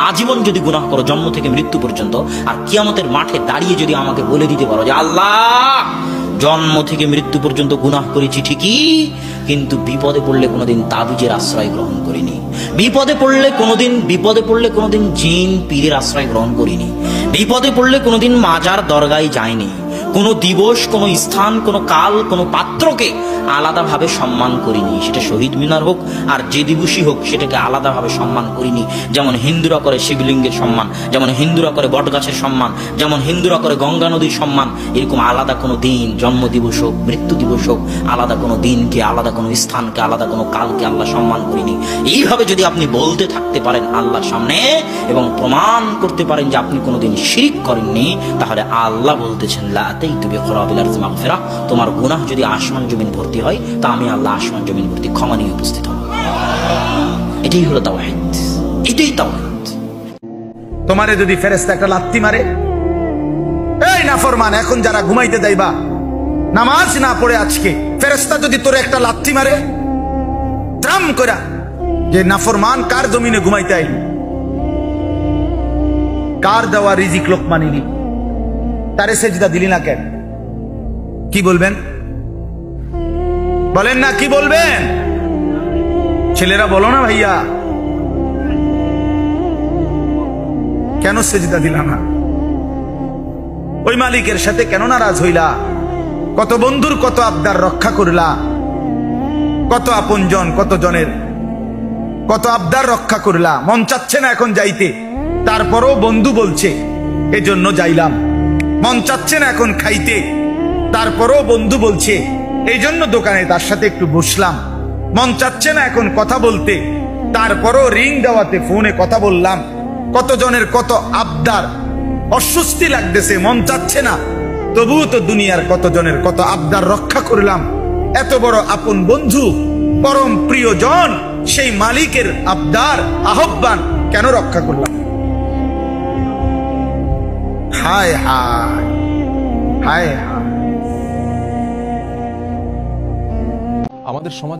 আজীবন যদি গুনাহ করো জন্ম থেকে মৃত্যু পর্যন্ত, আর কিয়ামতের মাঠে দাঁড়িয়ে যদি আমাকে বলে দিতে পারো যে আল্লাহ জন্ম থেকে মৃত্যু পর্যন্ত গুনাহ করেছি ঠিকই, কিন্তু বিপদে পড়লে কোনোদিন তাবিজের আশ্রয় গ্রহণ করিনি, বিপদে পড়লে কোনোদিন জিন পীরের আশ্রয় গ্রহণ করিনি, বিপদে পড়লে কোনোদিন মাজার দরগায় যায়নি, কোনো দিবস, কোনো স্থান, কোনো কাল, কোনো পাত্রকে আলাদাভাবে সম্মান করিনি, সেটা শহীদ মিনার হোক আর যে দিবসই হোক সেটাকে আলাদাভাবে সম্মান করিনি। যেমন হিন্দুরা করে শিবলিঙ্গের সম্মান, যেমন হিন্দুরা করে বটগাছের সম্মান, যেমন হিন্দুরা করে গঙ্গা নদীর সম্মান, এরকম আলাদা কোনো দিন, জন্ম দিবস হোক, মৃত্যু দিবস হোক, আলাদা কোনো দিনকে, আলাদা কোনো স্থানকে, আলাদা কোনো কালকে আল্লাহ সম্মান করিনি। এইভাবে যদি আপনি বলতে থাকতে পারেন আল্লাহর সামনে এবং প্রমাণ করতে পারেন যে আপনি কোনোদিন শিরক করেননি, তাহলে আল্লাহ বলতেছেন লা আতাইতু বিখরাবিল আরদি মাগফিরাহ, তোমার গুনাহ যদি আসমান জমিন ভর্তি হয় তা আমি আল্লাহ আসমান জমিন ভর্তি ক্ষমা নিয়ে উপস্থিত হব। এটাই হলো তাওহীদ, এটাই তাওহীদ। তোমারে যদি ফেরেশতা একটা লাত্তি মারে, এই নাফরমান, এখন যারা ঘুমাইতে যাইবা নামাজ না পড়ে আজকে, ফেরেশতা যদি তোরে একটা লাত্তি মারে ত্রাম করা, যে নাফরমান কার জমিনে ঘুমাইতে আইলি, কার দেওয়া রিজিক লোকমা নিলি, তারে সেজদা দিলি না কেন? কি বলবেন? বলেন না, কি বলবেন? ছেলেরা বলো না ভাইয়া, কেন সেজদা দিলা না? ওই মালিকের সাথে কেন নারাজ হইলা? কত বন্ধুর কত আবদার রক্ষা করলা, কত আপনজন, কত জনের কত আবদার রক্ষা করলা, মন চাচ্ছে না এখন যাইতে, তারপরও বন্ধু বলছে এজন্য যাইলাম। মন চাচ্ছে না এখন খাইতে, তারপরও বন্ধু বলছে এই জন্য দোকানে তার সাথে একটু বসলাম। মন চাচ্ছে না এখন কথা বলতে, তারপরও রিং দেওয়াতে ফোনে কথা বললাম। কত জনের কত আবদার, অস্বস্তি লাগতেছে, মন চাচ্ছে না, তবুও তো দুনিয়ার কত জনের কত আবদার রক্ষা করলাম। এত বড় আপন বন্ধু, পরম প্রিয়জন, সেই মালিকের আবদার আহ্বান কেন রক্ষা করলাম? হায় হায় হায় হায়। আমাদের সমাজ